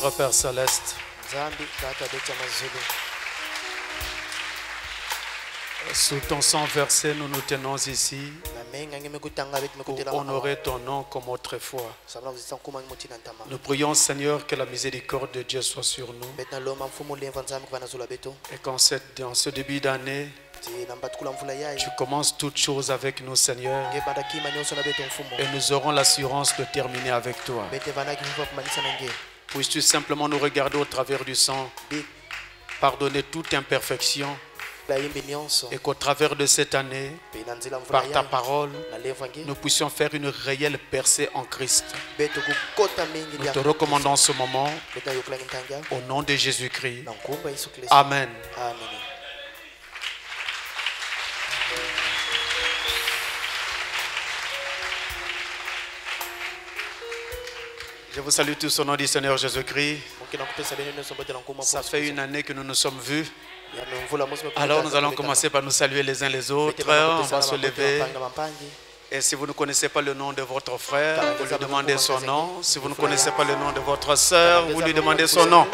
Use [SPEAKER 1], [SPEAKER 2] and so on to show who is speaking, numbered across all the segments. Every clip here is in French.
[SPEAKER 1] Notre Père Céleste, sous ton sang versé, nous nous tenons ici pour honorer ton nom comme autrefois. Nous prions, Seigneur, que la miséricorde de Dieu soit sur nous et qu'en ce début d'année, tu commences toutes choses avec nous, Seigneur, et nous aurons l'assurance de terminer avec toi. Puisses-tu simplement nous regarder au travers du sang, pardonner toute imperfection, et qu'au travers de cette année, par ta parole, nous puissions faire une réelle percée en Christ. Nous te recommandons ce moment au nom de Jésus-Christ. Amen. Je vous salue tous au nom du Seigneur Jésus-Christ. Ça fait une année que nous nous sommes vus. Alors nous allons commencer par nous saluer les uns les autres. On va se lever. Et si vous ne connaissez pas le nom de votre frère, vous lui demandez son nom. Si vous ne connaissez pas le nom de votre soeur, vous lui demandez son nom.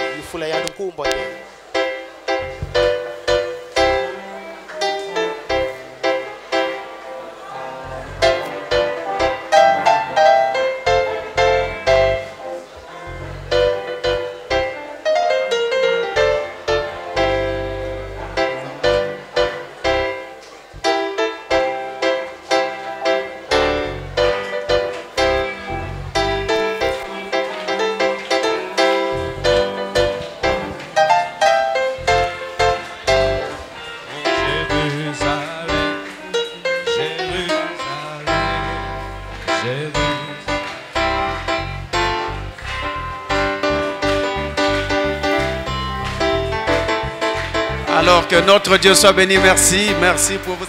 [SPEAKER 1] Alors que notre Dieu soit béni, merci, merci pour vous.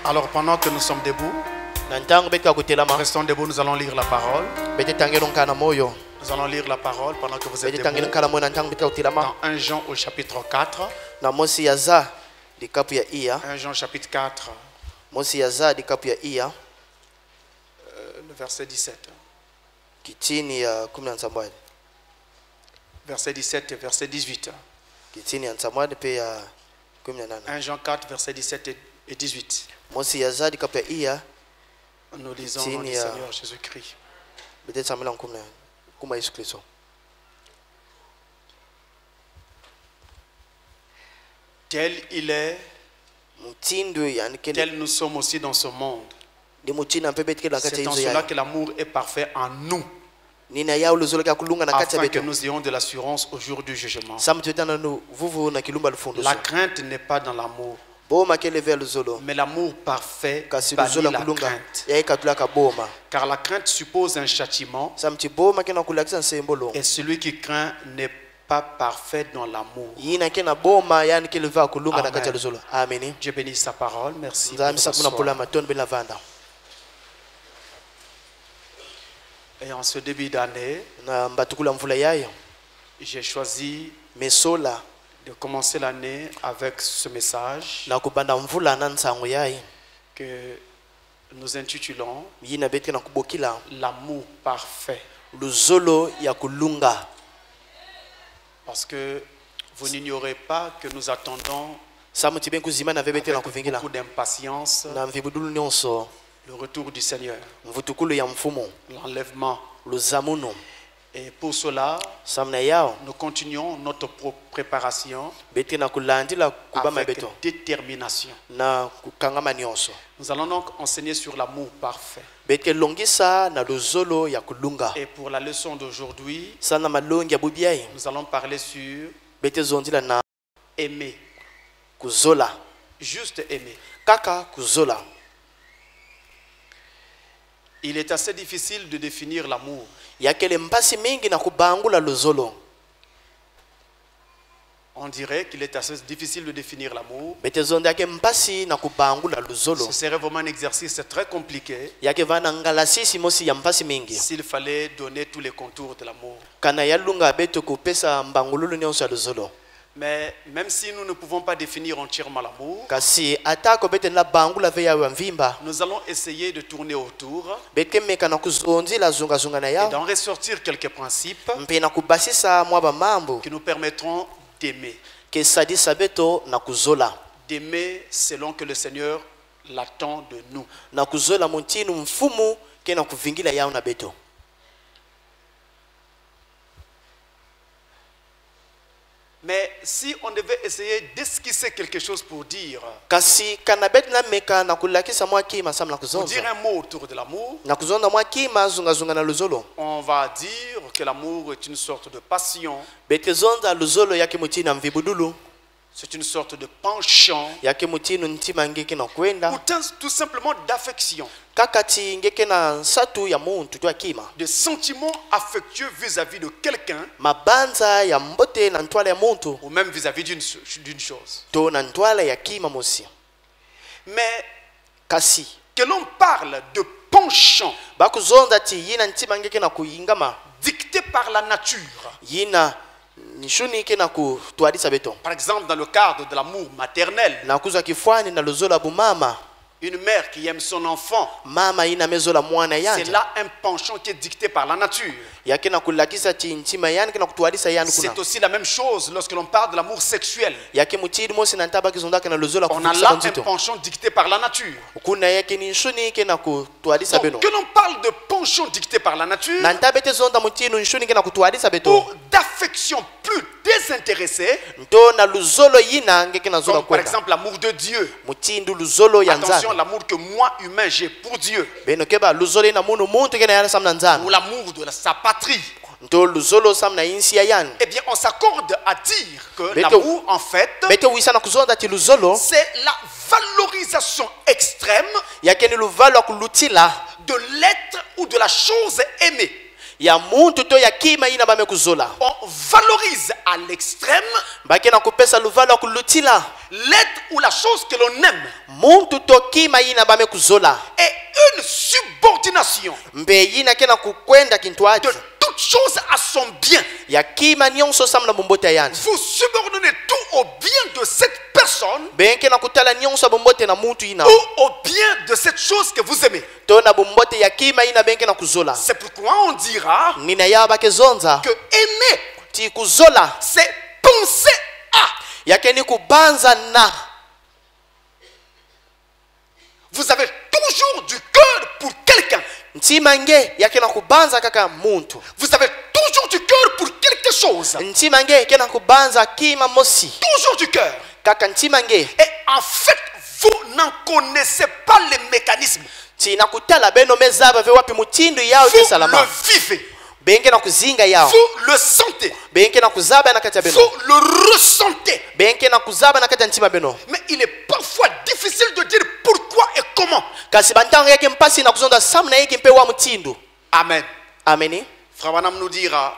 [SPEAKER 1] Alors pendant que nous sommes debout, restons debout, nous allons lire la parole. Nous allons lire la parole pendant que vous êtes debout. Dans 1 Jean au chapitre 4. 1 Jean chapitre 4. Le verset 17. Verset 17 et verset 18. 1 Jean 4, verset 17 et 18. Nous lisons au nom du Seigneur Jésus-Christ. Tel il est, tel nous sommes aussi dans ce monde. C'est en cela que l'amour est parfait en nous, afin que nous ayons de l'assurance au jour du jugement. La crainte n'est pas dans l'amour, mais l'amour parfait bannit la crainte. Car la crainte suppose un châtiment, et celui qui craint n'est pas parfait dans l'amour. Amen. Dieu bénisse sa parole. Merci. Et en ce début d'année, j'ai choisi de commencer l'année avec ce message que nous intitulons l'amour parfait. Parce que vous n'ignorez pas que nous attendons avec beaucoup d'impatience le retour du Seigneur, l'enlèvement. Et pour cela, nous continuons notre préparation avec détermination. Nous allons donc enseigner sur l'amour parfait. Et pour la leçon d'aujourd'hui, nous allons parler sur aimer. Juste aimer. Il est assez difficile de définir l'amour. On dirait qu'il est assez difficile de définir l'amour. Ce serait vraiment un exercice très compliqué s'il fallait donner tous les contours de l'amour. Mais même si nous ne pouvons pas définir entièrement l'amour, nous allons essayer de tourner autour et d'en ressortir quelques principes qui nous permettront d'aimer. D'aimer selon que le Seigneur l'attend de nous. Mais si on devait essayer d'esquisser quelque chose pour dire un mot autour de l'amour, on va dire que l'amour est une sorte de passion. C'est une sorte de penchant ou tout simplement d'affection, de sentiments affectueux vis-à-vis de quelqu'un ou même vis-à-vis d'une chose. Mais que l'on parle de penchant dicté par la nature, par exemple dans le cadre de l'amour maternel, une mère qui aime son enfant, c'est là un penchant qui est dicté par la nature. C'est aussi la même chose lorsque l'on parle de l'amour sexuel. On a là un penchant dicté par la nature. Donc, que l'on parle de penchant dicté par la nature ou d'affection plus désintéressée, comme par exemple l'amour de Dieu. Attention, l'amour que moi humain j'ai pour Dieu, ou l'amour de sa patrie. Eh bien, on s'accorde à dire que l'amour, en fait, c'est la valorisation extrême de l'être ou de la chose aimée. On valorise à l'extrême l'être ou la chose que l'on aime et une subordination de toute chose à son bien. Vous subordonnez tout au bien de cette personne ou au bien de cette chose que vous aimez. C'est pourquoi on dira que aimer, c'est penser à. Vous avez toujours du cœur pour quelqu'un. Vous avez toujours du cœur pour quelque chose. Toujours du cœur. Et en fait, vous n'en connaissez pas les mécanismes. Vous le vivez. Vous le sentez. Vous le ressentez. Mais il est parfois difficile de dire pourquoi et comment. Amen. Frère Branham nous dira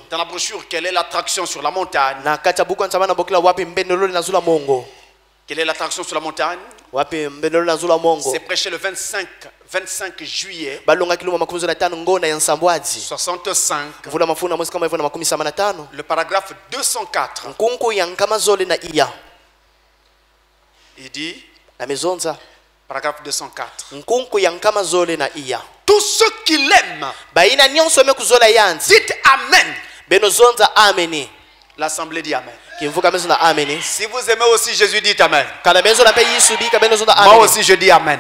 [SPEAKER 1] dans la brochure quelle est l'attraction sur la montagne. Quelle est l'attraction sur la montagne? C'est prêché le 25 juillet 65. Le paragraphe 204. Il dit, paragraphe 204. Tous ceux qui l'aiment, dites Amen. L'assemblée dit Amen. Si vous aimez aussi Jésus, dites Amen. Moi aussi je dis Amen.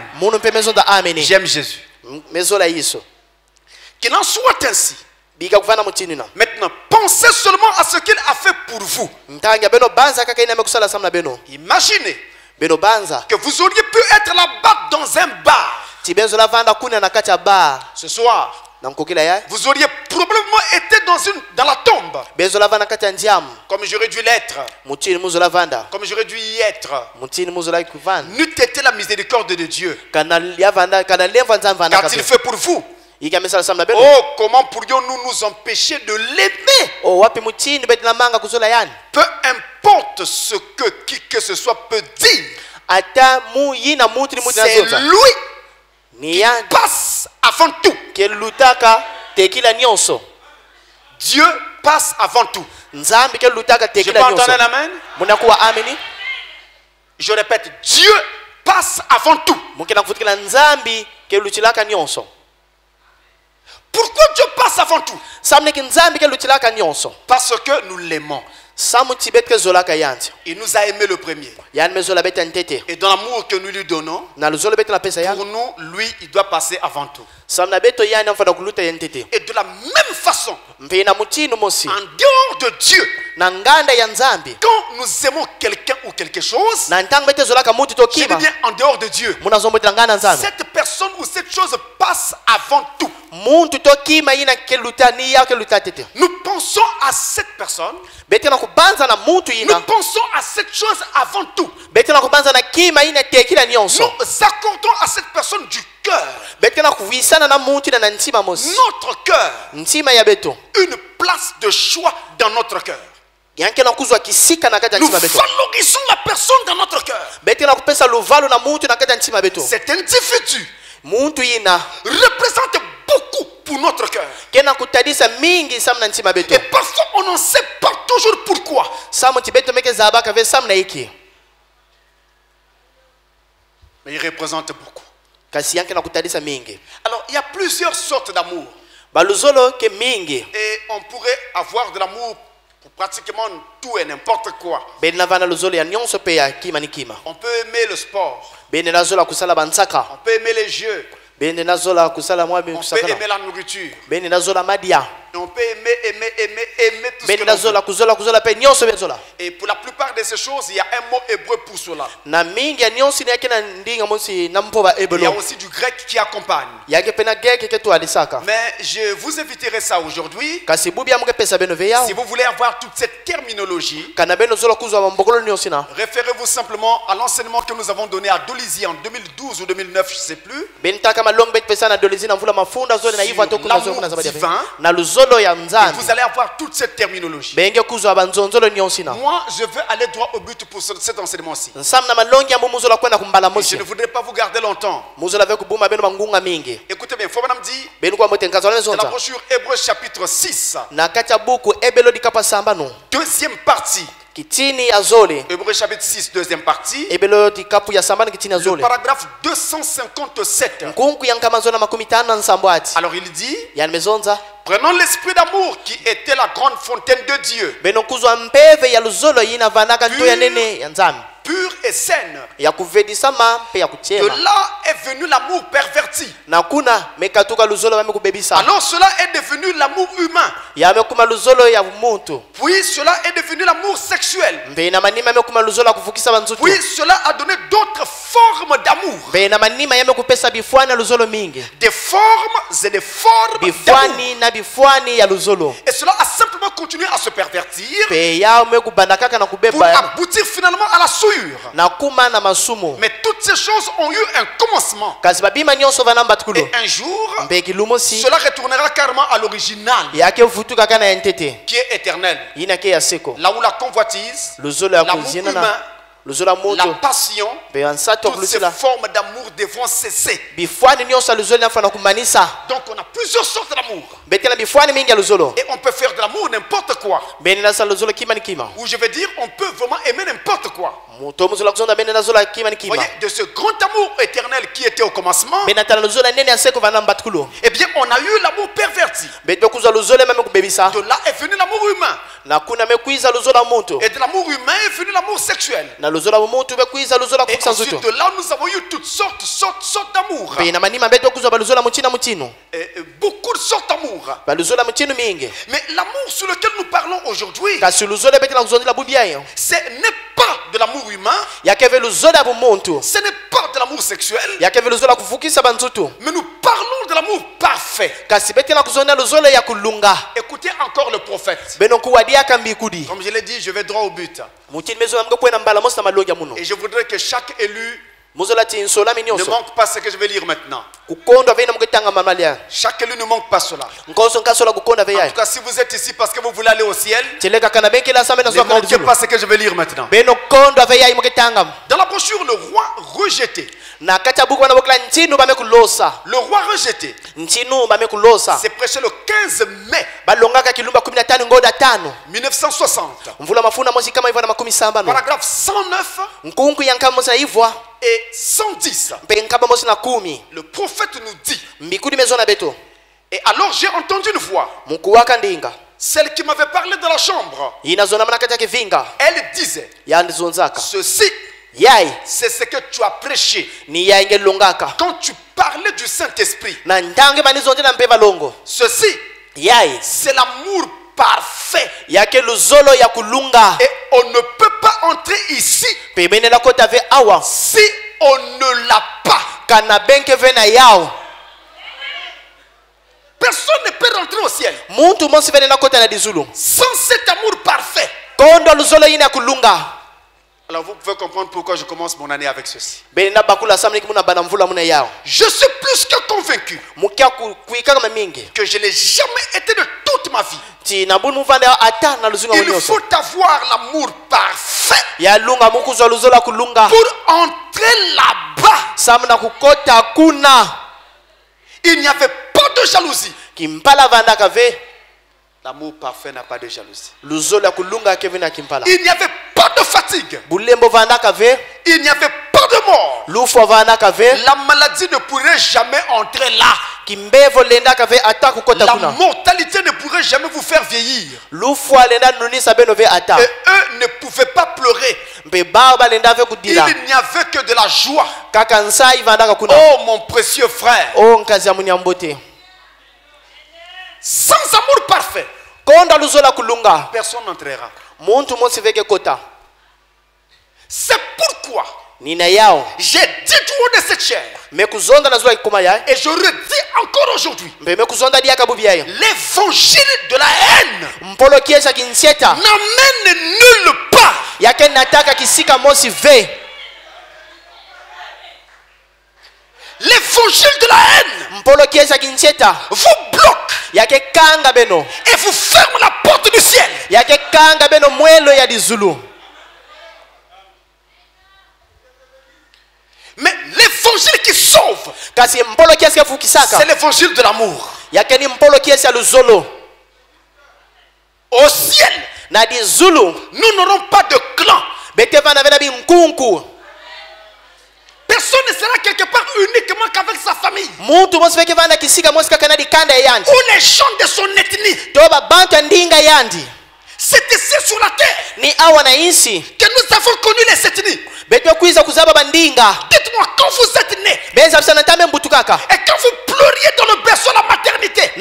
[SPEAKER 1] J'aime Jésus. Qu'il en soit ainsi. Maintenant, pensez seulement à ce qu'il a fait pour vous. Imaginez que vous auriez pu être là-bas dans un bar ce soir. Vous auriez probablement été dans la tombe. Comme j'aurais dû l'être. Comme j'aurais dû y être. N'eût été la miséricorde de Dieu. Qu'a-t-il fait pour vous? Oh, comment pourrions-nous nous empêcher de l'aimer? Peu importe ce que qui que ce soit peut dire, c'est lui qui passe avant tout. Dieu passe avant tout. Je peux entendre un amen? Je répète, Dieu passe avant tout. Pourquoi Dieu passe avant tout? Parce que nous l'aimons. Il nous a aimé le premier. Et dans l'amour que nous lui donnons, pour nous, lui, il doit passer avant tout. Et de la même façon, en dehors de Dieu, quand nous aimons quelqu'un ou quelque chose, je dis bien en dehors de Dieu, cette personne ou cette chose passe avant tout. Nous pensons à cette personne, nous pensons à cette chose avant tout. Nous accordons à cette personne du cœur, notre cœur, une place de choix dans notre cœur. Nous valorisons la personne dans notre cœur. Cet individu représente beaucoup pour notre cœur. Et parfois on ne sait pas toujours pourquoi. Mais il représente beaucoup. Alors il y a plusieurs sortes d'amour. Et on pourrait avoir de l'amour pour pratiquement tout et n'importe quoi. On peut aimer le sport. On peut aimer les jeux. On peut aimer la nourriture. On peut aimer tout ce que l'on veut. Et pour la plupart de ces choses, il y a un mot hébreu pour cela. Il y a aussi du grec qui accompagne. Mais je vous éviterai ça aujourd'hui. Si vous voulez avoir toute cette terminologie, référez-vous simplement à l'enseignement que nous avons donné à Dolisie en 2012 ou 2009, je ne sais plus. Et vous allez avoir toute cette terminologie. Moi, je veux aller droit au but pour cet enseignement-ci. Je ne voudrais pas vous garder longtemps. Écoutez bien, Fobana me dit dans la brochure Hébreux chapitre 6, deuxième partie. Hébreux chapitre 6, deuxième partie. Le paragraphe 257. Alors il dit, prenons l'esprit d'amour qui était la grande fontaine de Dieu, pure et saine. De là est venu l'amour perverti. Alors cela est devenu l'amour humain. Puis cela est devenu l'amour sexuel. Puis cela a donné d'autres formes d'amour. Des formes et des formes d'amour. Et cela a simplement continué à se pervertir pour aboutir finalement à la souillure. Mais toutes ces choses ont eu un commencement. Et un jour, cela retournera carrément à l'original, qui est éternel. Là où la convoitise, l'amour humain, la passion, toutes ces formes d'amour devront cesser. Donc on a plusieurs sortes d'amour. Et on peut faire de l'amour n'importe quoi. Ou je veux dire, on peut vraiment aimer n'importe quoi. Voyez, de ce grand amour éternel qui était au commencement, eh bien on a eu l'amour perverti. De là est venu l'amour humain. Et de l'amour humain est venu l'amour sexuel. Et ensuite de là nous avons eu toutes sortes d'amour. Beaucoup de sortes d'amour. Mais l'amour sur lequel nous parlons aujourd'hui, ce n'est pas de l'amour humain, ce n'est pas de l'amour sexuel, mais nous parlons de l'amour parfait. Écoutez encore le prophète. Comme je l'ai dit, je vais droit au but. Et je voudrais que chaque élu ne manque pas ce que je vais lire maintenant. Chaque élu ne manque pas cela. En tout cas, si vous êtes ici parce que vous voulez aller au ciel, ne manquez pas ce que je vais lire maintenant. Dans la brochure Le Roi rejeté, Le roi rejeté. C'est prêché le 15 mai 1960. Paragraphe 109 et 110. Le prophète nous dit. Et alors j'ai entendu une voix. Celle qui m'avait parlé de la chambre. Elle disait. Ceci. C'est ce que tu as prêché quand tu parlais du Saint-Esprit. Ceci, c'est l'amour parfait. Et on ne peut pas entrer ici si on ne l'a pas. Personne ne peut rentrer au ciel sans cet amour parfait. Alors vous pouvez comprendre pourquoi je commence mon année avec ceci. Je suis plus que convaincu que je n'ai jamais été de toute ma vie. Il faut avoir l'amour parfait pour entrer là-bas. Il n'y avait pas de jalousie. L'amour parfait n'a pas de jalousie. Il n'y avait pas de fatigue. Il n'y avait pas de mort. La maladie ne pourrait jamais entrer là. La mortalité ne pourrait jamais vous faire vieillir. Et eux ne pouvaient pas pleurer. Il n'y avait que de la joie. Oh mon précieux frère. Sans amour parfait, personne n'entrera. C'est pourquoi j'ai dit du haut de cette chair, et je redis encore aujourd'hui, l'évangile de la haine n'amène nulle part. L'évangile de la haine vous bloque et vous ferme la porte du ciel. Mais l'évangile qui sauve, c'est l'évangile de l'amour. Au ciel, nous n'aurons pas de clan. Personne ne sera quelque part uniquement qu'avec sa famille. Ou les gens de son ethnie. C'est ici sur la terre que nous avons connu les ethnies. Dites-moi, quand vous êtes né et quand vous pleuriez dans le berceau de la maternité,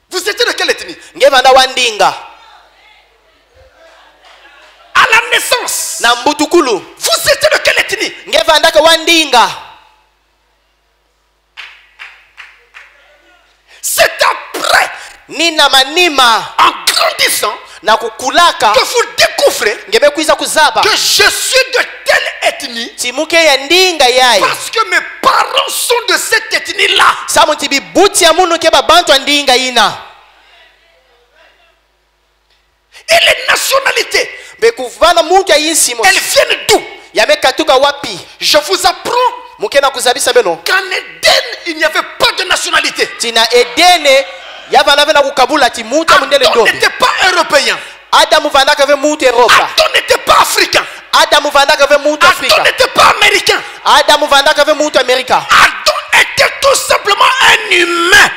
[SPEAKER 1] vous étiez de quelle ethnie? À la naissance, vous étiez de quelle ethnie? C'est après, en grandissant, que vous découvrez que je suis de telle ethnie parce que mes parents sont de cette ethnie-là. Et les nationalités, elles viennent d'où? Je vous apprends qu'en Éden, il n'y avait pas de nationalité. Adam n'était pas européen. Adam n'était pas africain. Adam n'était pas américain. Adam était tout simplement un humain.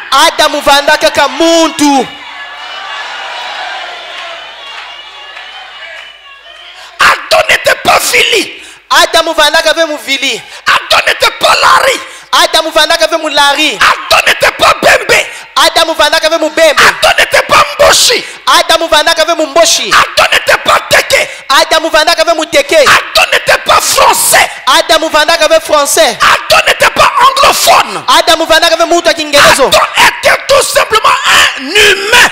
[SPEAKER 1] Adam n'était pas Vili. Adam n'était pas Larry. Adam n'était pas Bembe. Adam n'était pas Mboshi. Adam n'était pas Teke. Adam n'était pas français. Adam n'était pas anglophone. Adam était tout simplement un humain.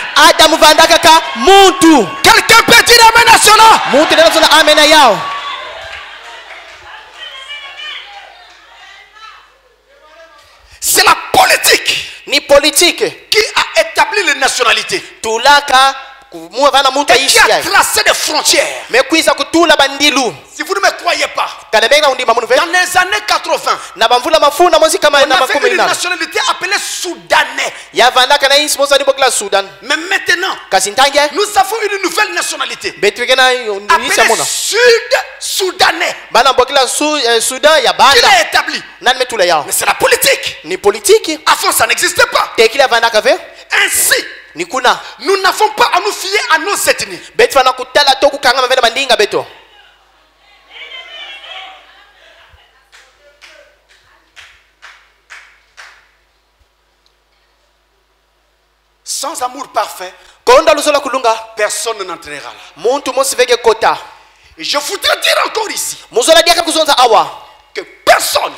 [SPEAKER 1] Quelqu'un peut dire amen à cela? C'est la politique qui a établi les nationalités.
[SPEAKER 2] et qui a tracé des frontières. Si vous ne me croyez pas, dans les années 80, on avait une nationalité appelée Soudanais. Mais maintenant, nous avons une nouvelle nationalité appelée Sud-Soudanais. Qui l'a établi? Mais c'est la politique. Avant, ça n'existait pas. Ainsi, nous n'avons pas à nous fier à nos ethnies. Sans amour parfait, personne n'entrera là. Et je voudrais dire encore ici que personne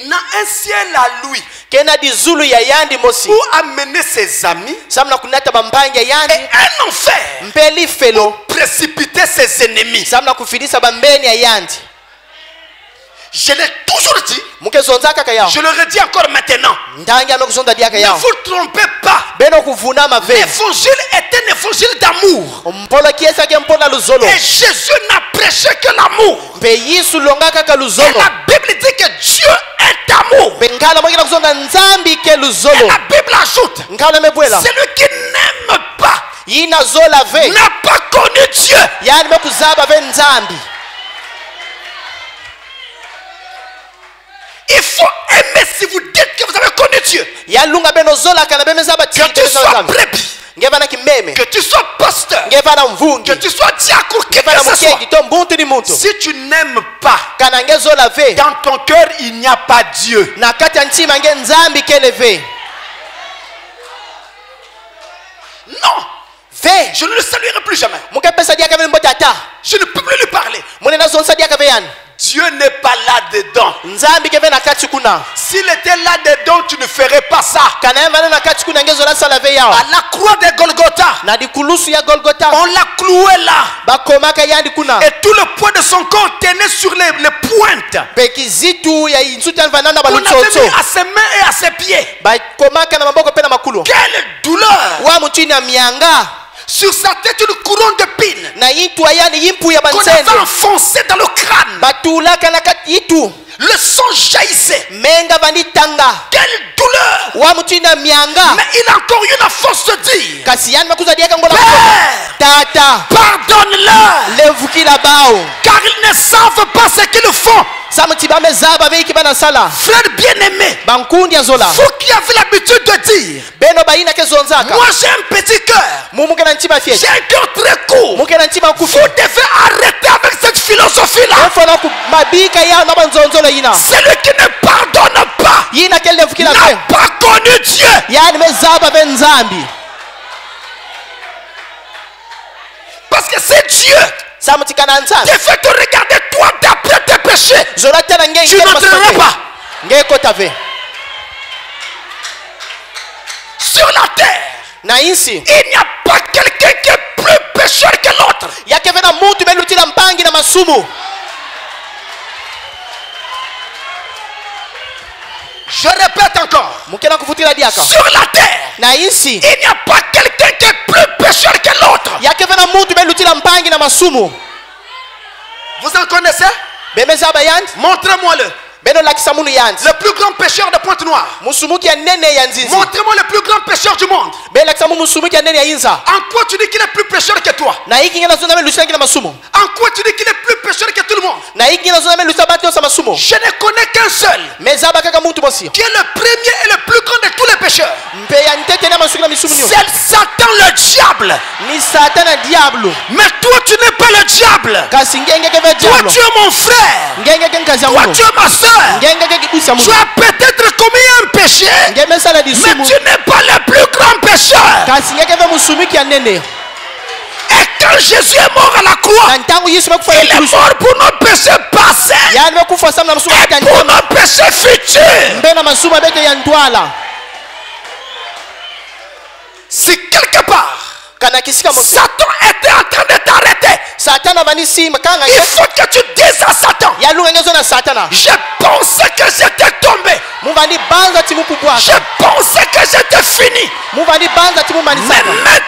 [SPEAKER 2] n'a un ciel à lui pour amener ses amis et un enfer pour précipiter ses ennemis. Je l'ai toujours dit, je le redis encore maintenant. Ne vous trompez pas. L'évangile est un évangile d'amour. Et Jésus n'a prêché que l'amour. Et la Bible dit que Dieu est amour. Et la Bible ajoute, celui qui n'aime pas n'a pas connu Dieu. Il faut aimer si vous dites que vous avez connu Dieu. Que tu sois brebis, que tu sois pasteur, que tu sois diacre, que ce soit. Si tu n'aimes pas, dans ton cœur il n'y a pas Dieu. Non. Je ne le saluerai plus jamais. Je ne peux plus lui parler. Dieu n'est pas là-dedans. S'il était là-dedans, tu ne ferais pas ça. À la croix de Golgotha, on l'a cloué là. Et tout le poids de son corps tenait sur les pointes. On avait mis à ses mains et à ses pieds. Quelle douleur! Sur sa tête une couronne d'épines qu'on avait enfoncé dans le crâne. Le sang jaillissait. Quelle douleur! Mais il a encore eu la force de dire, Père, pardonne-leur, car ils ne savent pas ce qu'ils font. Frère bien-aimé, vous qui avez l'habitude de dire, moi j'ai un petit cœur, j'ai un cœur très court, vous devez arrêter avec cette philosophie-là. Celui qui ne pardonne pas n'a pas connu Dieu. Parce que c'est Dieu qui fait te regarder toi d'après tes péchés. Tu n'entreras pas. Sur la terre, il n'y a pas quelqu'un qui est plus pécheur que l'autre. Je répète encore. Sur la terre, il n'y a pas quelqu'un qui est plus pécheur que l'autre. Vous en connaissez? Montrez-moi-le. Le plus grand pécheur de Pointe-Noire. Montrez-moi le plus grand pécheur du monde. En quoi tu dis qu'il est plus pécheur que toi? En quoi tu dis qu'il est plus pécheur que tout le monde? Je ne connais qu'un seul, qui est le premier et le plus grand de tous les pécheurs. C'est Satan le diable. Mais toi tu n'es pas le diable. Toi tu es mon frère. Toi tu es ma soeur. Tu as peut-être commis un péché, mais tu n'es pas le plus grand pécheur. Et quand Jésus est mort à la croix, il est mort pour nos péchés passés et pour nos péchés futurs. Si quelque part Satan était en train de t'arrêter, Il faut que tu dises à Satan, j'ai pensé que j'étais tombé, je pensais que j'étais fini, mais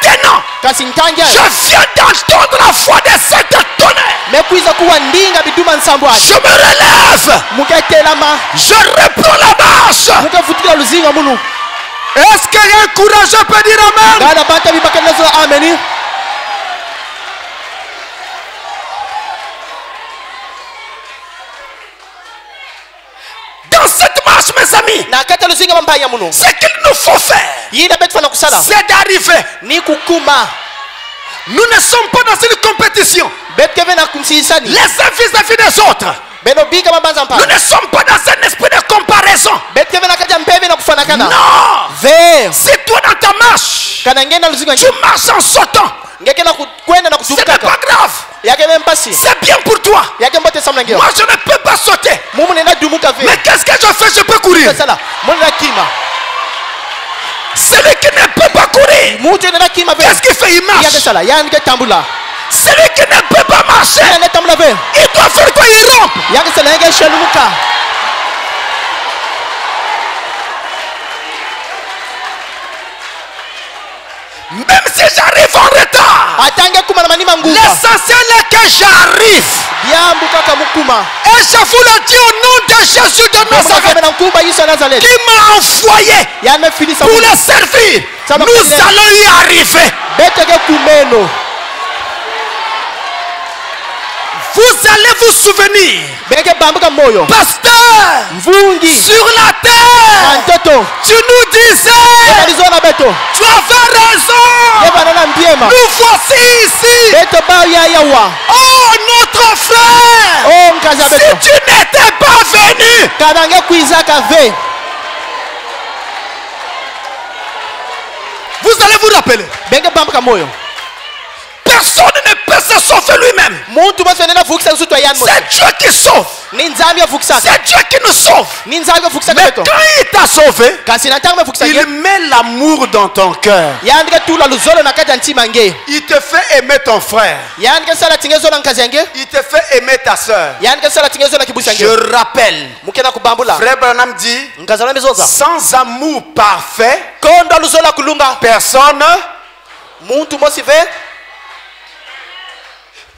[SPEAKER 2] maintenant je viens d'entendre la voix de cet tonnerre. Je me relève, je reprends la marche. Est-ce qu'il y a un courageux peut dire amen? Dans cette marche, mes amis, ce qu'il nous faut faire, c'est d'arriver. Nous ne sommes pas dans une compétition les uns vis-à-vis des autres. Nous ne sommes pas dans un esprit de comparaison. Non. Si toi dans ta marche, tu marches en sautant, ce n'est pas grave. C'est bien pour toi. Moi je ne peux pas sauter. Mais qu'est-ce que je fais? Je peux courir. Celui qui ne peut pas courir, qu'est-ce qu'il fait? Il marche. Celui qui ne peut pas marcher, il doit faire quoi? Il rompt. Même si j'arrive en retard, l'essentiel est que j'arrive. Et je vous le dis au nom de Jésus de Nazareth, qui m'a envoyé pour le servir. Nous allons y arriver. Vous allez vous souvenir, pasteur, sur la terre, tu nous disais, tu avais raison, nous voici ici. Oh notre frère, si tu n'étais pas venu, vous allez vous rappeler. Personne ne peut se sauver lui-même. C'est Dieu qui sauve. C'est Dieu qui nous sauve. Mais quand il t'a sauvé, il met l'amour dans ton cœur. Il te fait aimer ton frère. Il te fait aimer ta soeur. Je rappelle, Frère Branham dit, sans amour parfait, personne.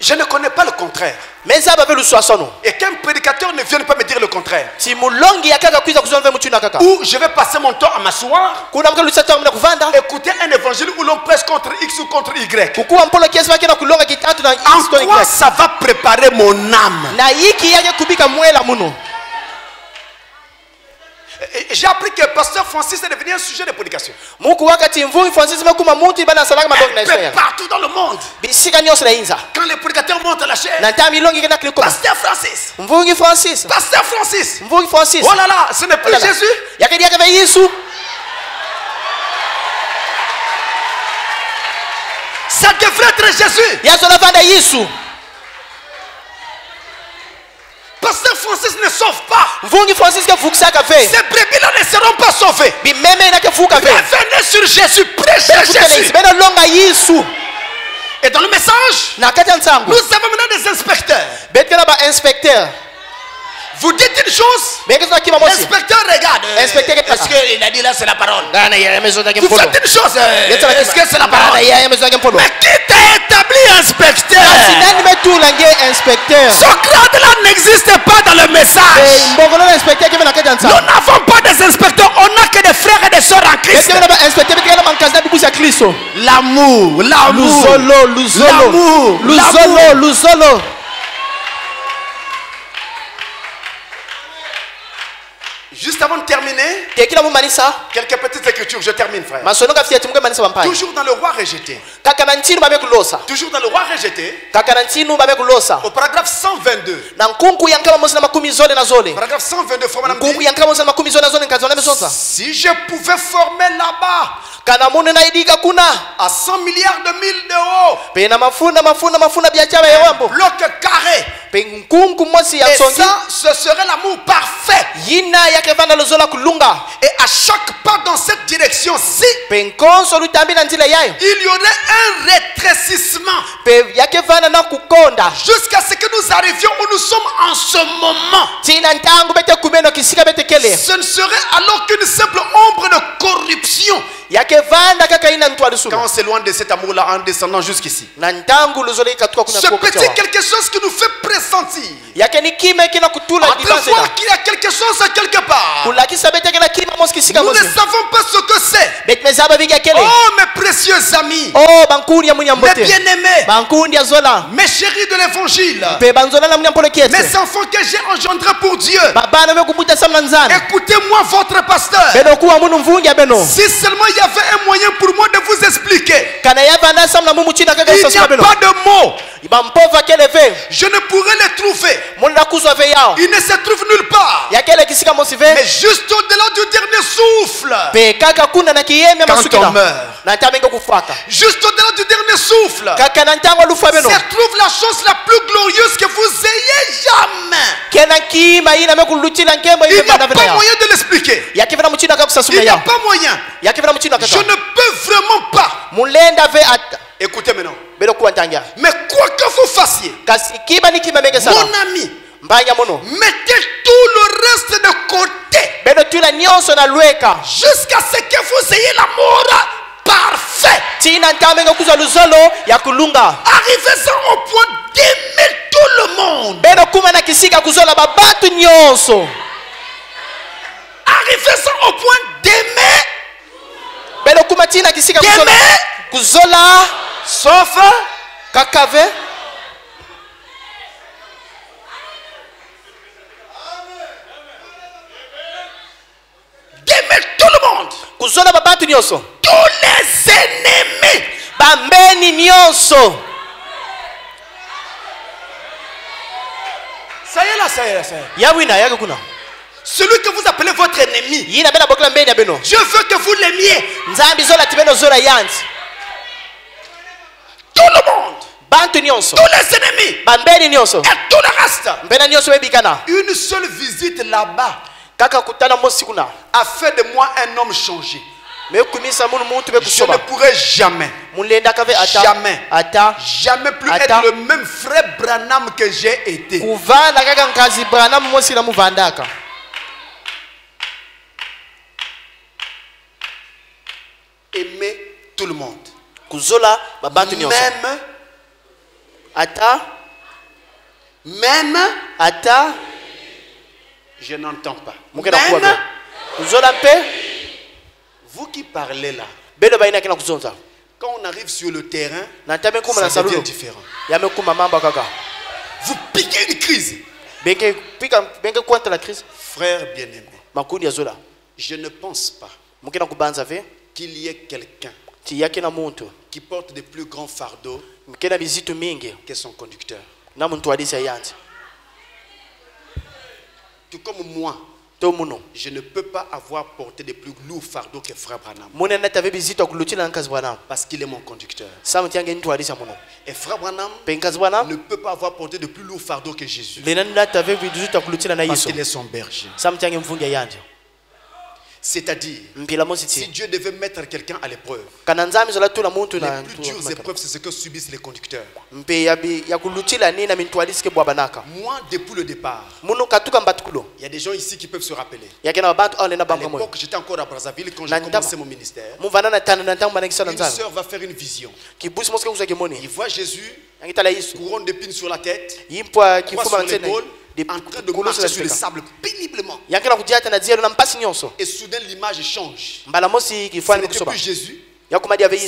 [SPEAKER 2] Je ne connais pas le contraire. Et qu'un prédicateur ne vienne pas me dire le contraire. Ou je vais passer mon temps à m'asseoir, écouter un évangile où l'on prêche contre X ou contre Y. En quoi ça va préparer mon âme? J'ai appris que Pasteur Francis est devenu un sujet de prédication. Partout dans le monde, quand les prédicateurs montent à la chair, Pasteur Francis, Pasteur Francis, oh là là, ce n'est plus Jésus. Ça devrait être Jésus. Pasteur Francis ne sauve pas. Ces brebis-là ne seront pas sauvées. Revenez sur Jésus, prêchez Jésus. Et dans le message, nous avons maintenant des inspecteurs. Vous dites une chose, l'inspecteur regarde. Est-ce qu'il a dit là c'est la parole? Vous faites une chose, est-ce que c'est la parole? Mais qui t'a établi inspecteur? Ce grade-là n'existe pas dans le message. Nous n'avons pas des inspecteurs, on n'a que des frères et des sœurs en Christ. L'amour. Juste avant de terminer, quelques petites écritures, je termine frère. Toujours dans le roi rejeté. Toujours dans le roi rejeté. Au paragraphe 122. Paragraphe 122, si je pouvais former là-bas à 100 milliards de milles de haut, un bloc carré, et ça, ce serait l'amour parfait. Et à chaque pas dans cette direction-ci, il y aurait un rétrécissement. Jusqu'à ce que nous arrivions où nous sommes en ce moment. Ce ne serait alors qu'une simple ombre de corruption. Quand on s'éloigne de cet amour-là en descendant jusqu'ici. Ce petit quelque chose qui nous fait pressentir. Entrevoir qu'il y a quelque chose à quelque part. Nous ne savons pas ce que c'est. Oh mes précieux amis, mes bien-aimés, mes chéris de l'évangile, mes enfants que j'ai engendrés pour Dieu. Écoutez-moi votre pasteur. Si seulement il y avait un moyen pour moi de vous expliquer, il n'y a pas de mots. Je ne pourrais les trouver. Ils ne se trouvent nulle part. Mais juste au-delà du dernier souffle, quand on meurt, juste au-delà du dernier souffle, se trouve la chose la plus glorieuse que vous ayez jamais. Il n'y a pas moyen de l'expliquer. Il n'y a pas moyen. Je ne peux vraiment pas. Écoutez maintenant. Mais quoi que vous fassiez, mon ami, mettez tout le reste de côté jusqu'à ce que vous ayez l'amour parfait. Arrivez-en au point d'aimer tout le monde. Arrivez-en au point d'aimer. Sauf
[SPEAKER 3] kakave
[SPEAKER 2] d'aimer tout le monde.
[SPEAKER 3] Tous
[SPEAKER 2] les ennemis.
[SPEAKER 3] Bambeni nyonso.
[SPEAKER 2] Ça y est là, ça y est là, ça y est.
[SPEAKER 3] Yawina yakuna.
[SPEAKER 2] Celui que vous appelez votre ennemi,
[SPEAKER 3] Dieu
[SPEAKER 2] veut que vous l'aimiez. Tout le monde, tous les ennemis, et tout le reste. Une seule visite là-bas a fait de moi un homme changé. Je ne pourrai jamais plus être le même frère Branham que j'ai été. Aimer tout le monde. Même je n'entends pas. Même vous qui parlez là, quand on arrive sur le terrain, ça devient différent. Vous piquez une crise. Frère bien-aimé, je ne pense pas qu'il y ait quelqu'un qui porte de plus grands fardeaux que son conducteur. Tout comme moi, je ne peux pas avoir porté de plus lourds fardeaux que frère Branham. Parce qu'il est mon conducteur. Et frère Branham ne peut pas avoir porté de plus lourds fardeaux que Jésus. Parce qu'il est son berger. C'est-à-dire, si Dieu devait mettre quelqu'un à l'épreuve, les plus dures épreuves, c'est ce que subissent les conducteurs. Moi, depuis le départ, il y a des gens ici qui peuvent se rappeler. À l'époque, j'étais encore à Brazzaville quand j'ai commencé mon ministère. Une sœur va faire une vision. Il voit Jésus, couronne d'épines sur la tête, croix sur l'épaule, en train de marcher sur le sable péniblement. Et soudain l'image change. Ce n'était plus Jésus.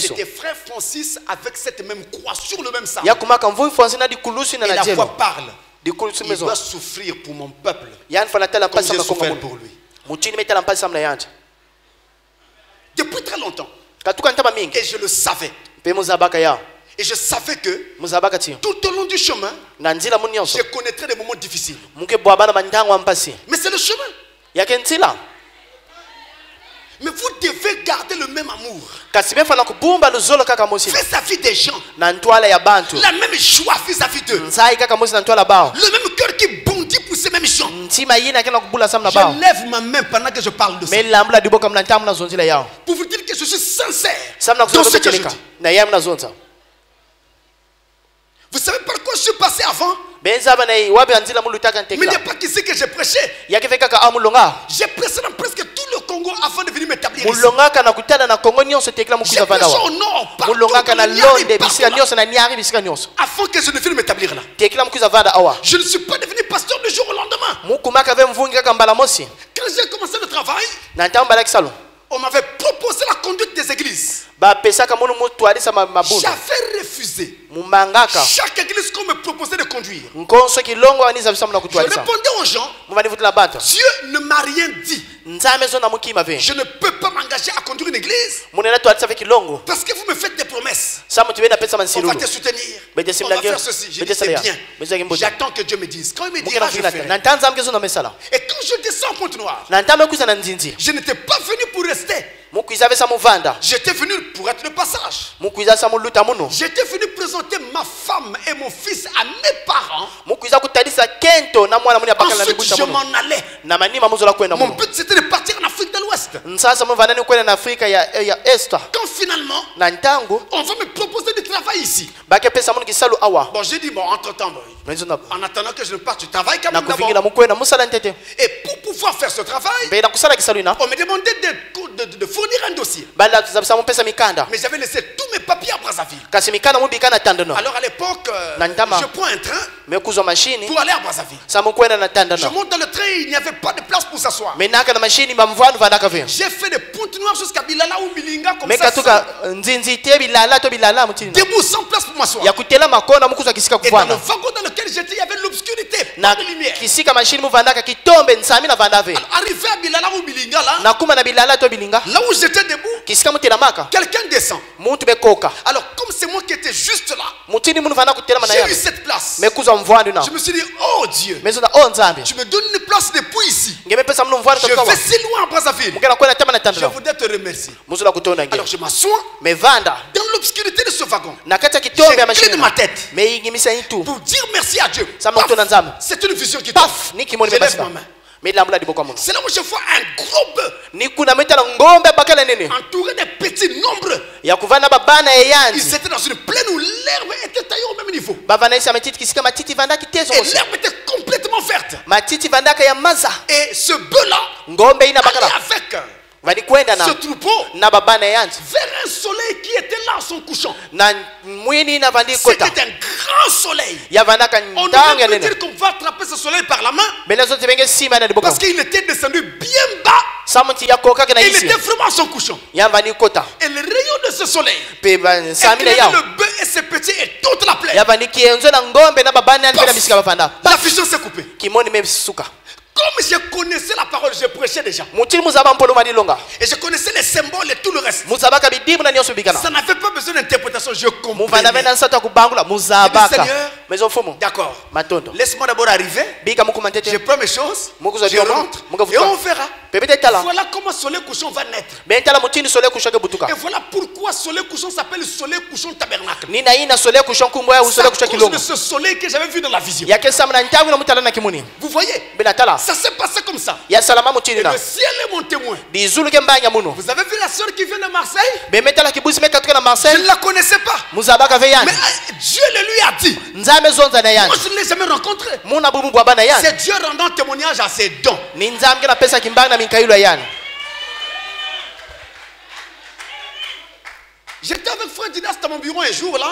[SPEAKER 2] C'était frère Francis avec cette même croix sur le même sable. Et la voix parle. Il doit souffrir pour mon peuple comme j'ai souffert pour lui. Depuis très longtemps. Et je le savais. Et je savais que tout au long du chemin, je connaîtrais des moments difficiles. Mais c'est le chemin. Mais vous devez garder le même amour. Vis-à-vis des gens. La même joie vis-à-vis d'eux. Le même cœur qui bondit pour ces mêmes gens. Je lève ma main pendant que je parle de ça. Pour vous dire que je suis sincère dans ce que je dis. Vous savez par quoi je suis passé avant, mais il n'y a pas qu'ici que j'ai prêché. J'ai prêché dans presque tout le Congo avant de venir m'établir ici. J'ai prêché au nord, partout avant que je ne vienne m'établir là. Je ne suis pas devenu pasteur du jour au lendemain. Quand j'ai commencé le travail, on m'avait proposé la conduite des églises. J'avais refusé. Chaque église qu'on me proposait de conduire. Je répondais aux gens, Dieu ne m'a rien dit. Je ne peux pas m'engager à conduire une église parce que vous me faites des promesses. On va te soutenir, on va faire ceci. Je dis c'est bien. J'attends que Dieu me dise. Quand il me dira, je ferai. Et quand je descends en Pointe-Noire, je n'étais pas venu pour rester. J'étais venu pour être de passage. J'étais venu présenter ma femme et mon fils à mes parents. Ensuite je m'en allais. Mon but c'était de partir en Afrique de l'Ouest. Quand finalement on va me proposer du travail ici. Bon, j'ai dit, bon, entre-temps, en attendant que je ne parte, je travaille quand même d'abord. Et pour pouvoir faire ce travail, on me demandait de fournir un dossier. Mais j'avais laissé tous mes papiers à Brazzaville. Alors à l'époque, je prends un train pour aller à Brazzaville. Je monte dans le train, il n'y avait pas de place pour s'asseoir. J'ai fait des Pointe-Noires jusqu'à Bilala ou Bilinga comme ça. Debout sans place pour m'asseoir. Et dans le wagon dans lequel j'étais, il y avait l'obscurité, pas de lumière. Alors, arrivé à Bilala ou Bilinga là où j'étais debout, quelqu'un descend. Alors comme c'est moi qui étais juste là, j'ai eu cette place. Je me suis dit, oh Dieu, tu me donnes une place depuis ici. Je vais si loin à Brazzaville. Je voudrais te remercier. Alors je m'assois dans l'obscurité de ce wagon. J'ai clé de ma tête pour dire merci à Dieu. C'est une vision qui tombe. Je lève ma main. C'est là où je vois un gros bœuf entouré de petits nombres. Ils étaient dans une plaine où l'herbe était taillée au même niveau. Et l'herbe était complètement verte. Et ce bœuf-là allait avec ce troupeau vers un soleil qui était là en son couchant. C'était un grand soleil. On ne peut plus dire qu'on va attraper ce soleil par la main parce qu'il était descendu bien bas. Il était vraiment à son couchant. Et le rayon de ce soleil éclaire le bœuf et ses petits et toute la plaine. La fusion s'est coupée. Comme je connaissais la parole, je prêchais déjà. Et je connaissais les symboles et tout le reste. Ça n'avait pas besoin d'interprétation, je comprenais. Seigneur, d'accord. Laisse-moi d'abord arriver. Je prends mes choses, je rentre et on verra. Voilà comment soleil couchant va naître. Et voilà pourquoi soleil couchant s'appelle soleil couchant tabernacle. C'est à cause de ce soleil que j'avais vu dans la vision. Vous voyez, ça s'est passé comme ça. Et le ciel est mon témoin. Vous avez vu la soeur qui vient de Marseille? Je ne la connaissais pas. Mais Dieu le lui a dit. Moi je ne l'ai jamais rencontré. C'est Dieu rendant témoignage à ses dons. J'étais avec Frère Didas dans mon bureau un jour là.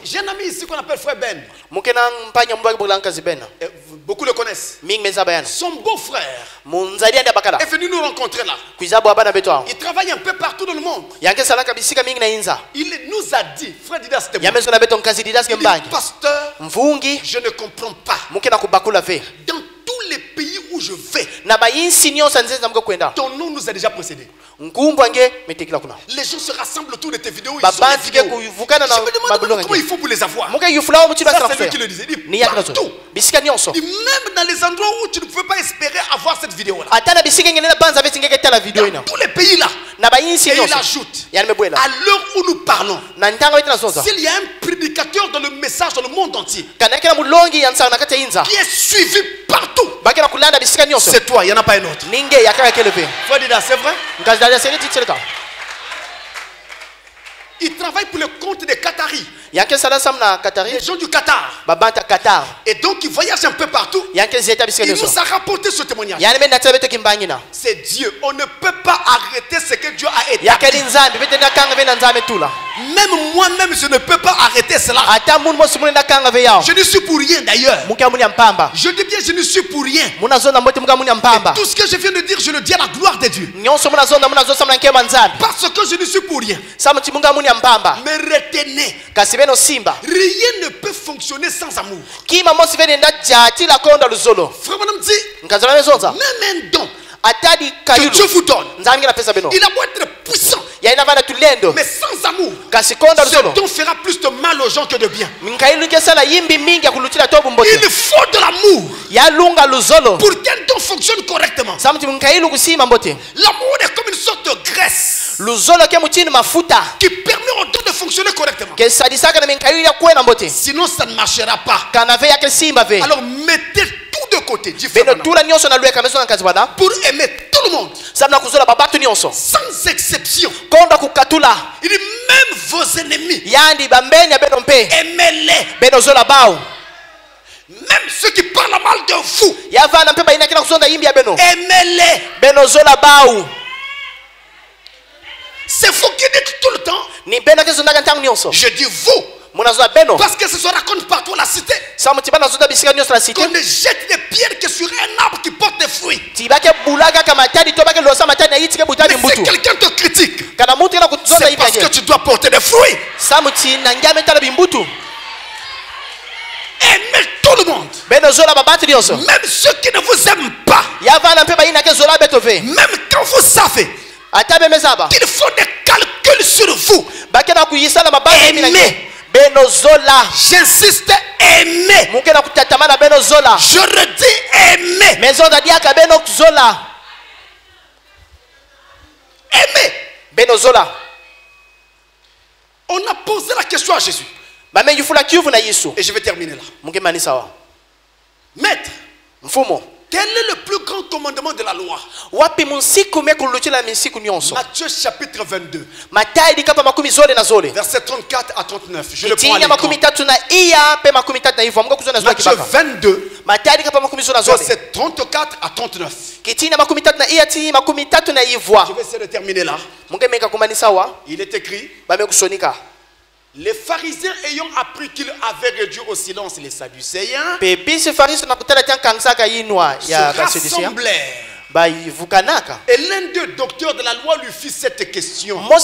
[SPEAKER 2] J'ai un ami ici qu'on appelle Frère Ben. Beaucoup le connaissent. Son beau-frère est venu nous rencontrer là. Il travaille un peu partout dans le monde. Il nous a dit, Frère Didas, il dit, pasteur, je ne comprends pas. Dans tous les pays où je vais, ton nom nous a déjà précédés. Les gens se rassemblent autour de tes vidéos. Ils sont les vidéos. Je me demande comment il faut pour les avoir. Ça, c'est lui qui le disait. Il dit partout. Il dit même dans les endroits où tu ne pouvais pas espérer avoir cette vidéo-là. Dans tous les pays là. Et il ajoute, à l'heure où nous parlons, s'il y a un prédicateur dans le message dans le monde entier qui est suivi partout, c'est toi, il n'y en a pas un autre. Faut dire, c'est vrai? Il travaille pour le compte des Qataris.
[SPEAKER 3] Les
[SPEAKER 2] Les gens du Qatar. Et donc il voyage un peu partout. Il nous a rapporté ce témoignage. C'est Dieu. On ne peut pas arrêter ce que Dieu a établi. Même moi-même, je ne peux pas arrêter cela. Je ne suis pour rien d'ailleurs. Je dis bien, je ne suis pour rien. Et tout ce que je viens de dire, je le dis à la gloire de Dieu. Parce que je ne suis pour rien. Mais retenez, rien ne peut fonctionner sans amour. Frère Madame dit, même un don que Dieu vous donne, il a beau être puissant, mais sans amour, ce don fera plus de mal aux gens que de bien. Il faut de l'amour pour qu'un don fonctionne correctement. L'amour est comme une sorte de graisse qui permet au don de fonctionner correctement. Sinon ça ne marchera pas. Alors mettez tout de côté pour aimer tout le monde sans exception. Il dit même vos ennemis, aimez-les. Même ceux qui parlent mal de vous, aimez-les. C'est vous qui dites tout le temps. Je dis vous. Parce que ce se raconte partout à la cité. Qu'on ne jette des pierres que sur un arbre qui porte des fruits. Mais si quelqu'un te critique, c'est parce que tu dois porter des fruits. Aimez tout le monde. Même ceux qui ne vous aiment pas. Même quand vous savez qu'il faut des calculs sur vous. Aimez. J'insiste, aimez. Je redis, aimez. Aimez. On a posé la question à Jésus. Et je vais terminer là. Maître, quel est le plus grand commandement de la loi? Matthieu chapitre 22. Verset 34 à 39. Je le prends à l'écran. Matthieu 22. Verset 34 à 39. Je vais essayer de terminer là. Il est écrit: les pharisiens ayant appris qu'il avait réduit au silence les sadducéens se rassemblèrent. Et l'un d'eux, docteur de la loi, lui fit cette question pour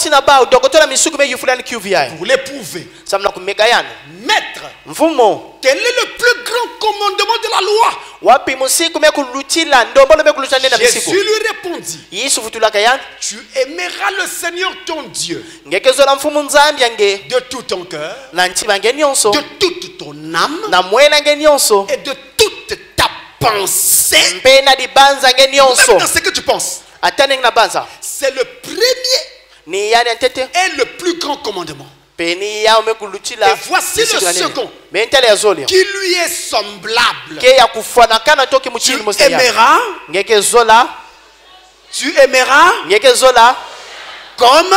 [SPEAKER 2] l'éprouver. Maître, quel est le plus grand commandement de la loi? Jésus lui répondit: tu aimeras le Seigneur ton Dieu de tout ton cœur, de toute ton âme et de toute ta pensée. Même dans ce que tu penses. C'est le premier et le plus grand commandement. Et voici le second qui lui est semblable: tu aimeras comme,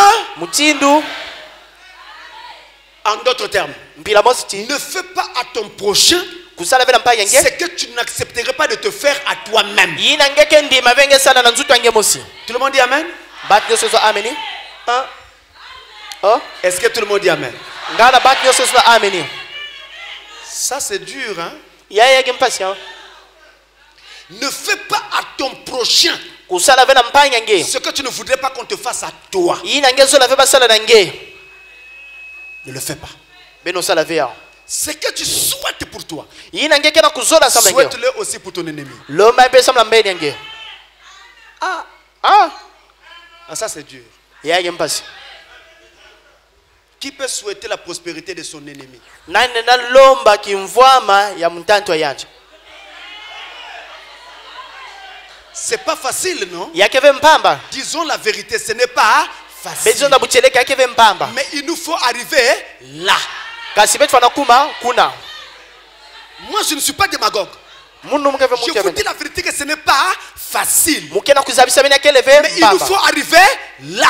[SPEAKER 2] en d'autres termes, ne fais pas à ton prochain ce que tu n'accepterais pas de te faire à toi-même. Tout le monde dit amen? Est-ce que tout le monde dit amen? Ça c'est dur, hein? Ne fais pas à ton prochain ce que tu ne voudrais pas qu'on te fasse à toi. Ne le fais pas. Ce que tu souhaites pour toi, souhaite-le aussi pour ton ennemi. Ça c'est dur. Qui peut souhaiter la prospérité de son ennemi? C'est pas facile, non? Disons la vérité, ce n'est pas facile. Mais il nous faut arriver là. Moi je ne suis pas démagogue. Je vous dis la vérité que ce n'est pas facile. Mais il nous faut arriver là.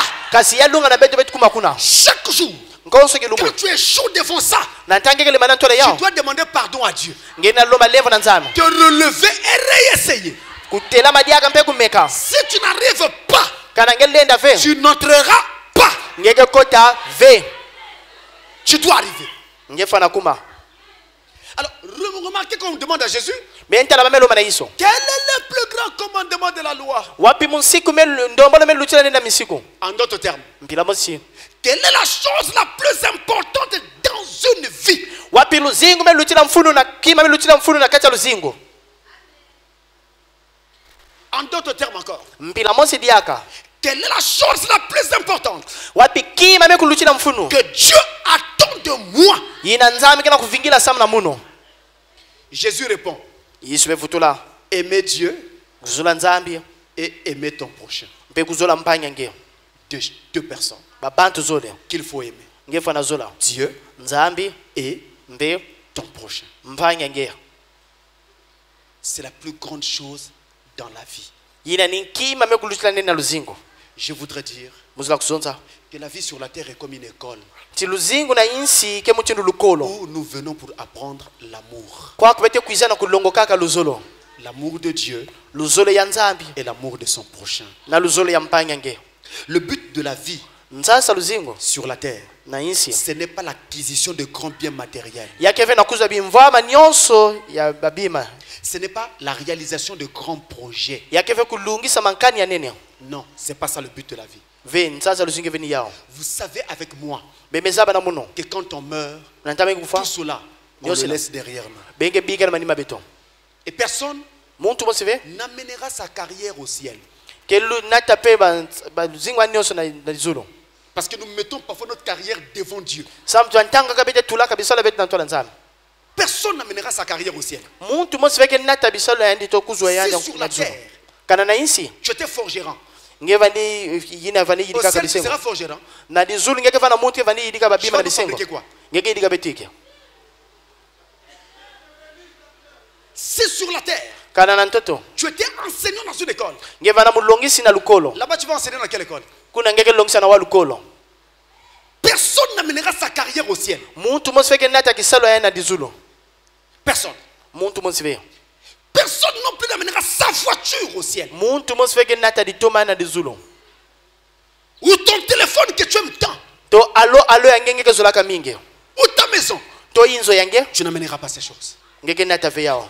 [SPEAKER 2] Chaque jour, Quand
[SPEAKER 1] tu échoues devant ça,
[SPEAKER 2] tu
[SPEAKER 1] dois demander pardon à Dieu.
[SPEAKER 2] Te
[SPEAKER 1] relever et réessayer. Si tu n'arrives pas, tu n'entreras pas. Tu dois arriver. Alors, remarquez qu'on demande à Jésus, quel est le plus grand commandement de la loi? En d'autres termes, quelle est la chose la plus importante dans une vie? En d'autres termes encore, quelle est la chose la plus importante que Dieu attend de moi? Jésus répond, aimer Dieu et aimer ton prochain. Deux personnes qu'il faut aimer. Dieu et ton prochain. C'est la plus grande chose dans la vie. Je voudrais dire que la vie sur la terre est comme une école où nous venons pour apprendre l'amour. L'amour de Dieu et l'amour de son prochain. Le but de la vie sur la terre, ce n'est pas l'acquisition de grands biens matériels. Ce n'est pas la réalisation de grands projets. Non, ce n'est pas ça le but de la vie. Vous savez avec moi que quand on meurt, tout cela, on le laisse derrière nous. Et personne n'amènera sa carrière au ciel. Parce que nous mettons parfois notre carrière devant Dieu. Personne n'amènera sa carrière au ciel. Si sur la terre, tu étais forgeron, au ciel tu seras forgeron. Si sur la terre, tu étais enseignant dans une école, là-bas tu vas enseigner dans quelle école? Personne n'amènera sa carrière au ciel. Personne. Personne non plus n'amènera sa voiture au ciel. Ou ton téléphone que tu aimes tant. Ou ta maison. Tu n'amèneras pas ces choses.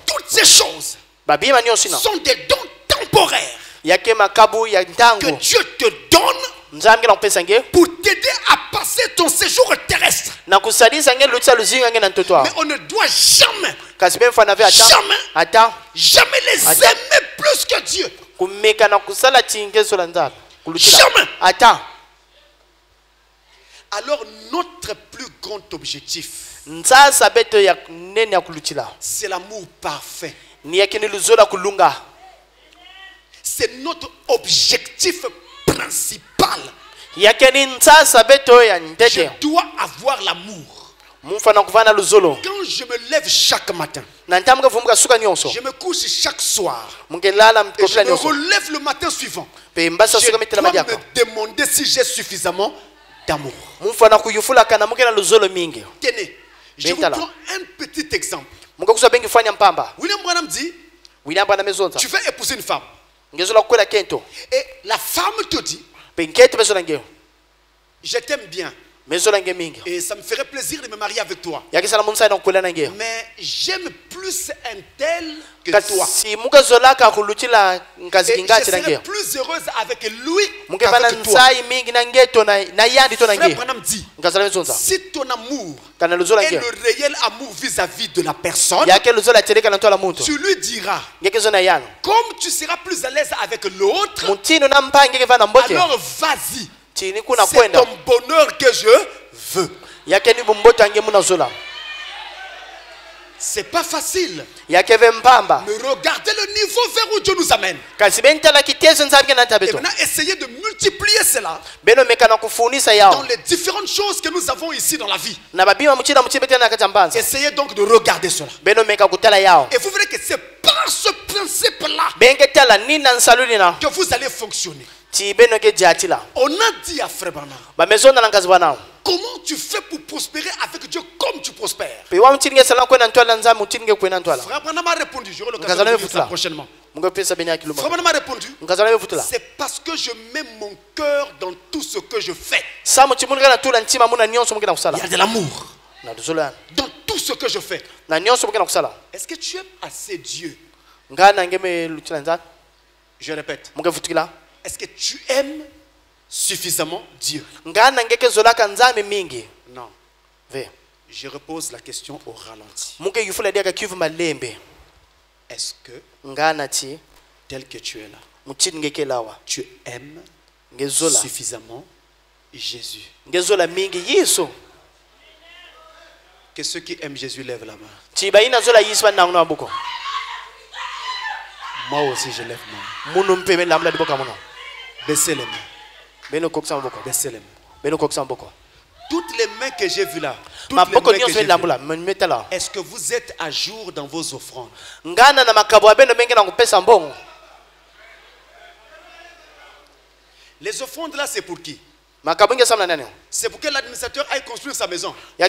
[SPEAKER 1] Toutes ces choses sont des dons temporaires que Dieu te donne pour t'aider à passer ton séjour terrestre. Mais on ne doit jamais les aimer plus que Dieu. Jamais. Alors notre plus grand objectif, c'est l'amour parfait. C'est notre objectif principal. Je dois avoir l'amour. Quand je me lève chaque matin, je me couche chaque soir, et je me relève le matin suivant, je dois me demander si j'ai suffisamment d'amour. Tenez, je vous prends un petit exemple. William Branham dit, tu veux épouser une femme. Et la femme te dit, je t'aime bien. Et ça me ferait plaisir de me marier avec toi. Mais j'aime plus un tel que toi. Et je serais plus heureuse avec lui qu'avec toi. Frère Branham dit, si ton amour est le réel amour vis-à-vis de la personne, tu lui diras, comme tu seras plus à l'aise avec l'autre, alors vas-y. C'est ton bonheur que je veux. C'est pas facile. Mais regardez le niveau vers où Dieu nous amène. Et maintenant, essayez de multiplier cela dans les différentes choses que nous avons ici dans la vie. Essayez donc de regarder cela. Et vous verrez que c'est par ce principe-là que vous allez fonctionner. On a dit à Frère Branham
[SPEAKER 2] comment tu fais pour prospérer avec Dieu comme tu prospères?
[SPEAKER 3] Frère
[SPEAKER 2] Branham a répondu, j'aurai l'occasion de dire ça prochainement. Frère Branham a répondu, c'est parce que je mets mon cœur dans tout ce que je fais. Il y a de l'amour dans tout ce que je fais. Est-ce que tu aimes assez Dieu? Je répète. Est-ce que tu aimes suffisamment Dieu? Non. Je repose la question au ralenti. Est-ce que, tel que tu es là, tu aimes suffisamment Jésus? Que ceux qui aiment Jésus lèvent la main. Moi aussi je lève ma main. Baissez les mains. Baissez les mains. Toutes les mains que j'ai vues là, est-ce que vous êtes à jour dans vos offrandes? Les offrandes là, c'est pour qui? C'est pour que l'administrateur aille construire sa maison. Mais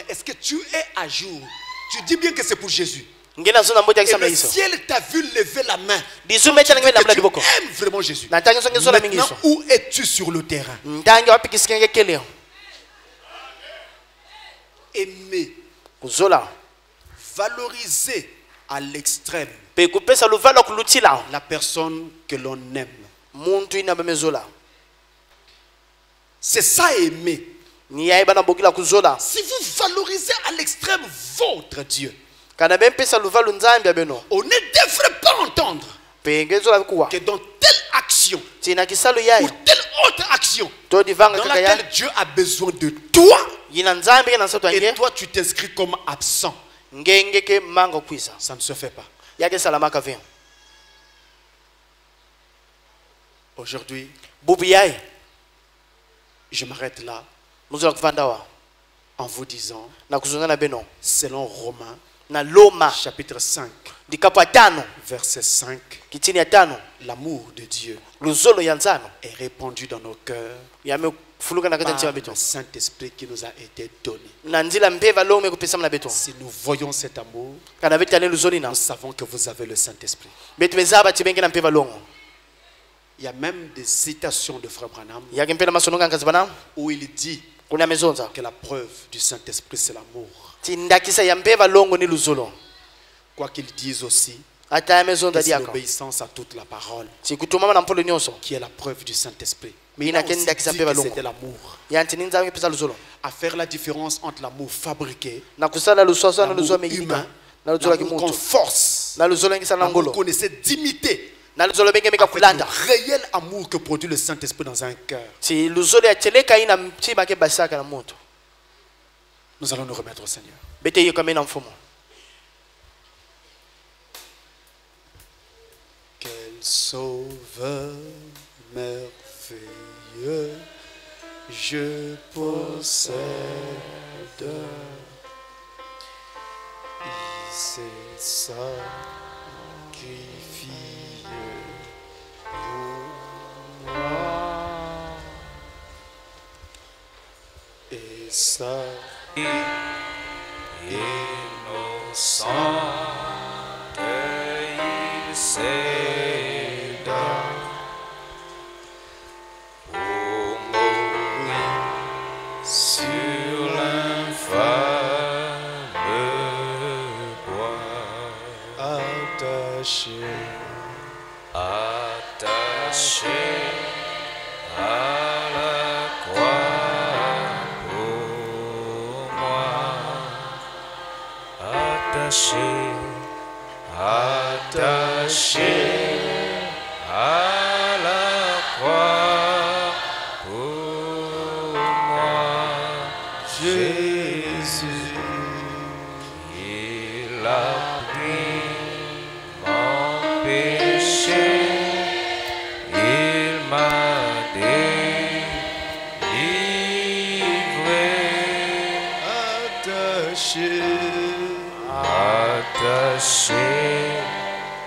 [SPEAKER 2] est-ce que tu es à jour? Tu dis bien que c'est pour Jésus. Et le ciel t'a vu lever la main. Tu aimes vraiment Jésus. Maintenant, où es-tu sur le terrain? Aimer, valoriser à l'extrême la personne que l'on aime. C'est ça aimer. Si vous valorisez à l'extrême votre Dieu, on ne devrait pas entendre que dans telle action ou telle autre action dans laquelle Dieu a besoin de toi, et toi tu t'inscris comme absent. Ça ne se fait pas. Aujourd'hui, je m'arrête là en vous disant, selon Romains chapitre 5 verset 5, l'amour de Dieu est répandu dans nos cœurs par le Saint-Esprit qui nous a été donné. Si nous voyons cet amour, nous savons que vous avez le Saint-Esprit. Il y a même des citations de Frère Branham où il dit que la preuve du Saint-Esprit c'est l'amour. Quoi qu'il dise aussi, c'est l'obéissance à toute la parole qui est la preuve du Saint-Esprit. Mais il a aussi dit que c'était l'amour. À faire la différence entre l'amour fabriqué, l'amour humain, l'amour qu'on force, l'amour qu'on essaie d'imiter, avec le réel amour que produit le Saint-Esprit dans un cœur. Nous allons nous remettre au Seigneur. Quel sauveur merveilleux je possède. Il s'est sacrifié pour moi. Et ça innocent, il s'aida pour mourir sur l'infâme bois. Attaché à la croix pour moi. Attaché à la croix pour moi. Jésus, il a pris mon péché, il m'a délivré. Attaché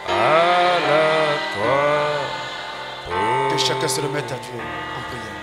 [SPEAKER 2] à la croix. Que chacun se le mette à Dieu en prière.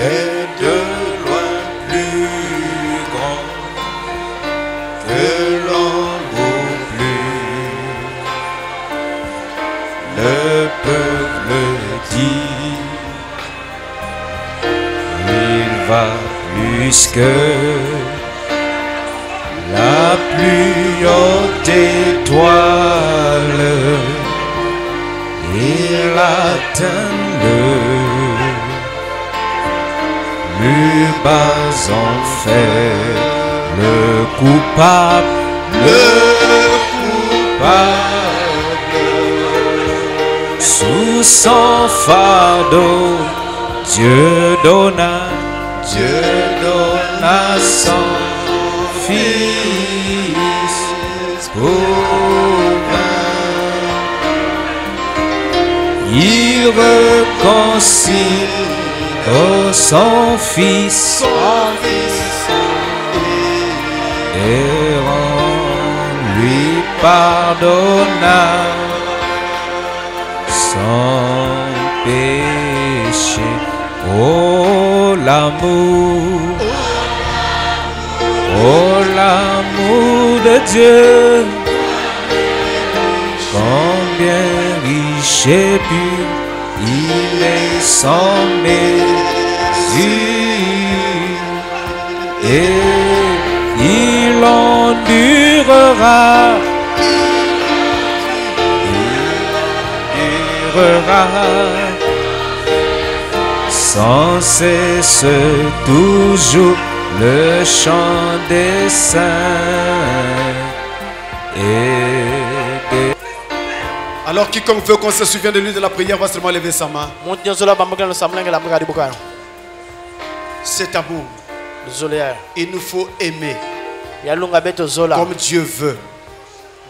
[SPEAKER 4] est de loin plus grand que l'on oublie. Le peuple dit, il va plus que la plus haute étoile, il atteint le plus bas enfer, le coupable, sous son fardeau, Dieu donna son Fils pour il réconcilie son Fils et rend lui pardonna son péché. Oh l'amour, oh l'amour de Dieu, combien riche et pur, il est sans mesure, et il endurera, sans cesse toujours le chant des saints et des...
[SPEAKER 1] Alors quiconque veut qu'on se souvienne de lui de la prière va seulement lever sa main. Cet amour, il nous faut aimer comme Dieu veut.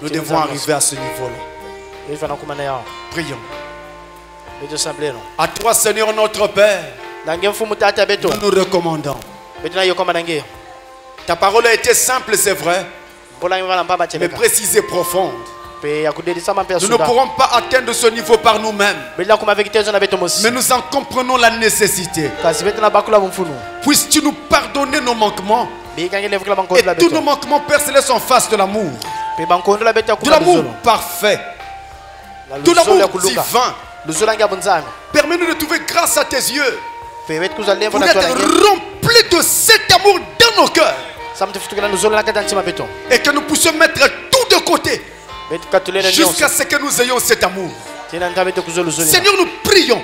[SPEAKER 1] Nous devons arriver à ce niveau-là. Prions. À toi, Seigneur notre Père, nous nous recommandons. Ta parole a été simple, c'est vrai, mais précise et profonde. Nous ne pourrons pas atteindre ce niveau par nous-mêmes, mais nous en comprenons la nécessité. Puisses-tu nous pardonner nos manquements et tous nos manquements, Père Céleste, en face de l'amour. De l'amour parfait, de l'amour divin. Permets-nous de trouver grâce à tes yeux pour être remplis de cet amour dans nos cœurs et que nous puissions mettre tout de côté jusqu'à ce que nous ayons cet amour. Seigneur, nous prions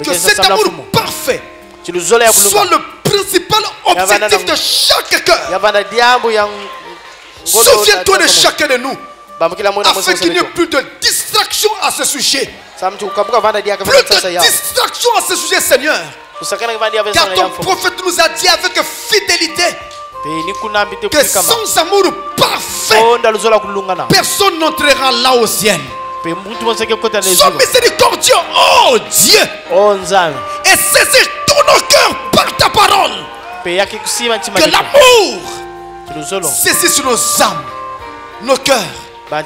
[SPEAKER 1] que cet amour parfait soit le principal objectif de chaque cœur. Souviens-toi de chacun de nous afin qu'il n'y ait plus de distraction à ce sujet. Plus de distraction à ce sujet, Seigneur. Car ton prophète nous a dit avec fidélité que sans amour parfait, personne n'entrera là au ciel. Sois miséricordieux, oh Dieu, et saisis tous nos cœurs par ta parole. Que l'amour saisisse nos âmes, nos cœurs, afin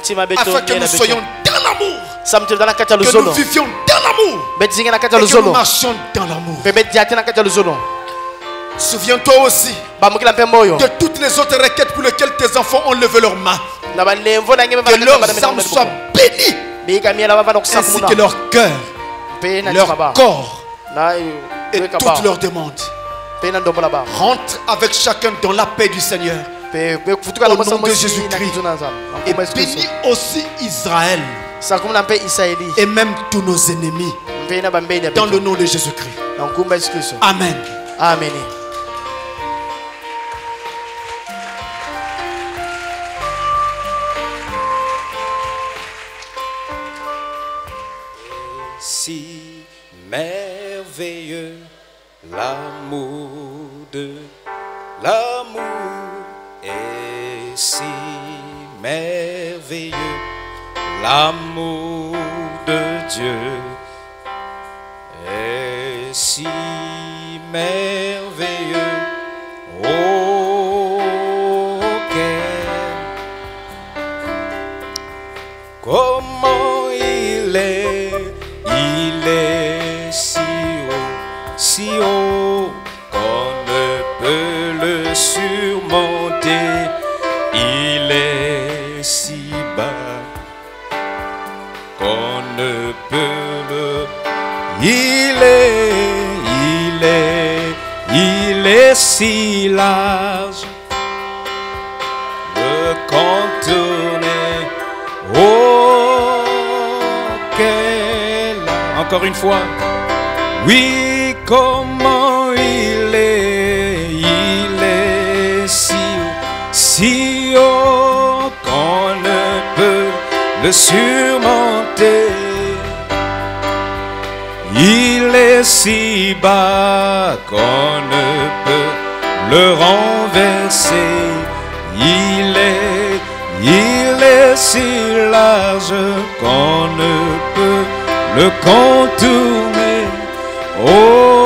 [SPEAKER 1] que nous soyons dans l'amour, que nous vivions dans l'amour et que nous marchions dans l'amour. Souviens-toi aussi de toutes les autres requêtes pour lesquelles tes enfants ont levé leurs mains. Que leurs âmes soient bénies, ainsi que leur cœur, leur corps et toutes leurs demandes. Rentre avec chacun dans la paix du Seigneur. Au nom de Jésus-Christ. Et bénis aussi Israël et même tous nos ennemis. Dans le nom de Jésus-Christ. Amen.
[SPEAKER 3] Amen.
[SPEAKER 4] Si merveilleux l'amour de l'amour est si merveilleux l'amour de Dieu est si merveilleux. Oh, comment il est si haut, si haut. il est si large. Le contourner, oh, quel... Encore une fois. Oui, comment il est si haut qu'on ne peut le surmonter. Il est si bas qu'on ne peut le renverser. Il est si large qu'on ne peut le contourner. Oh,